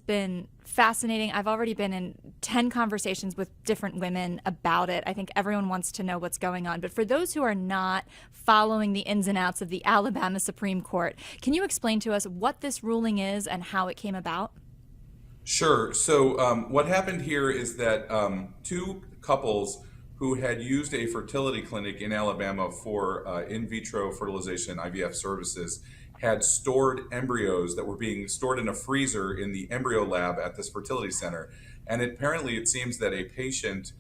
been fascinating. I've already been in 10 conversations with different women about it. I think everyone wants to know what's going on. But for those who are not following the ins and outs of the Alabama Supreme Court, can you explain to us what this ruling is and how it came about? Sure. So what happened here is that two couples who had used a fertility clinic in Alabama for in vitro fertilization IVF services had stored embryos that were being stored in a freezer in the embryo lab at this fertility center. And apparently, it seems that a patient,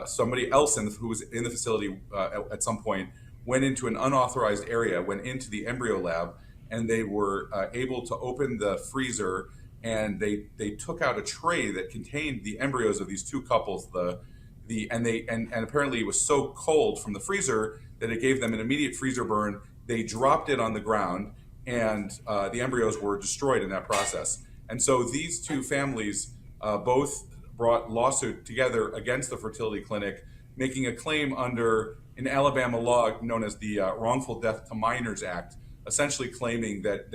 somebody else who was in the facility at some point, went into an unauthorized area, went into the embryo lab, and they were able to open the freezer, and they took out a tray that contained the embryos of these two couples. And apparently it was so cold from the freezer that it gave them an immediate freezer burn. They dropped it on the ground, and the embryos were destroyed in that process. And so these two families both brought lawsuit together against the fertility clinic, making a claim under an Alabama law known as the Wrongful Death to Minors Act, essentially claiming that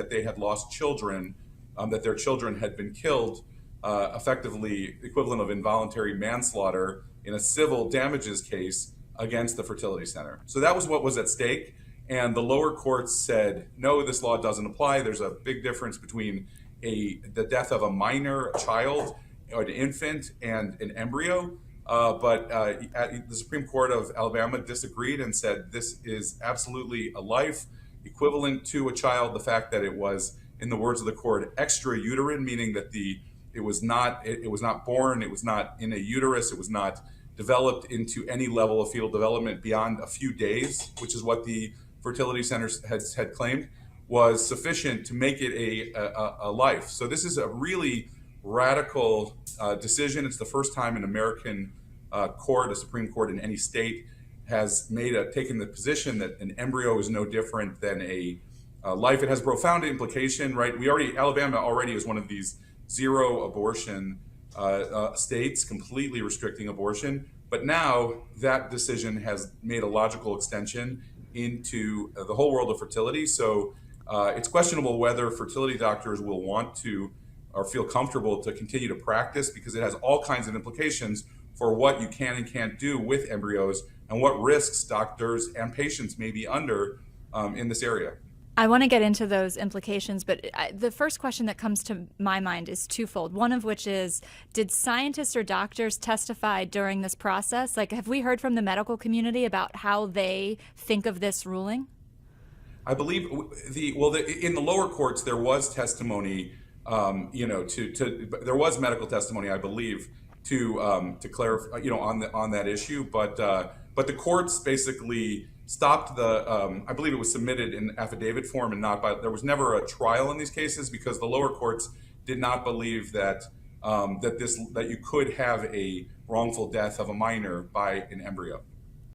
they had lost children, that their children had been killed, effectively equivalent of involuntary manslaughter in a civil damages case against the fertility center. So that was what was at stake. And the lower courts said, no, this law doesn't apply. There's a big difference between the death of a minor, a child, or an infant, and an embryo. But the Supreme Court of Alabama disagreed and said this is absolutely a life equivalent to a child. The fact that it was, in the words of the court, extrauterine, meaning that it was not born, it was not in a uterus, it was not developed into any level of fetal development beyond a few days, which is what the fertility centers had claimed, was sufficient to make it a life. So this is a really radical decision. It's the first time an American court, a Supreme Court in any state, has taken the position that an embryo is no different than a life. It has profound implication, right? Alabama already is one of these zero abortion states, completely restricting abortion. But now that decision has made a logical extension into the whole world of fertility. So it's questionable whether fertility doctors will want to or feel comfortable to continue to practice, because it has all kinds of implications for what you can and can't do with embryos and what risks doctors and patients may be under in this area. I want to get into those implications, but the first question that comes to my mind is twofold. One of which is, did scientists or doctors testify during this process? Like, have we heard from the medical community about how they think of this ruling? I believe in the lower courts there was testimony, there was medical testimony, I believe, to clarify, on that issue, but the courts basically stopped the. I believe it was submitted in affidavit form and not by. There was never a trial in these cases because the lower courts did not believe that that you could have a wrongful death of a minor by an embryo.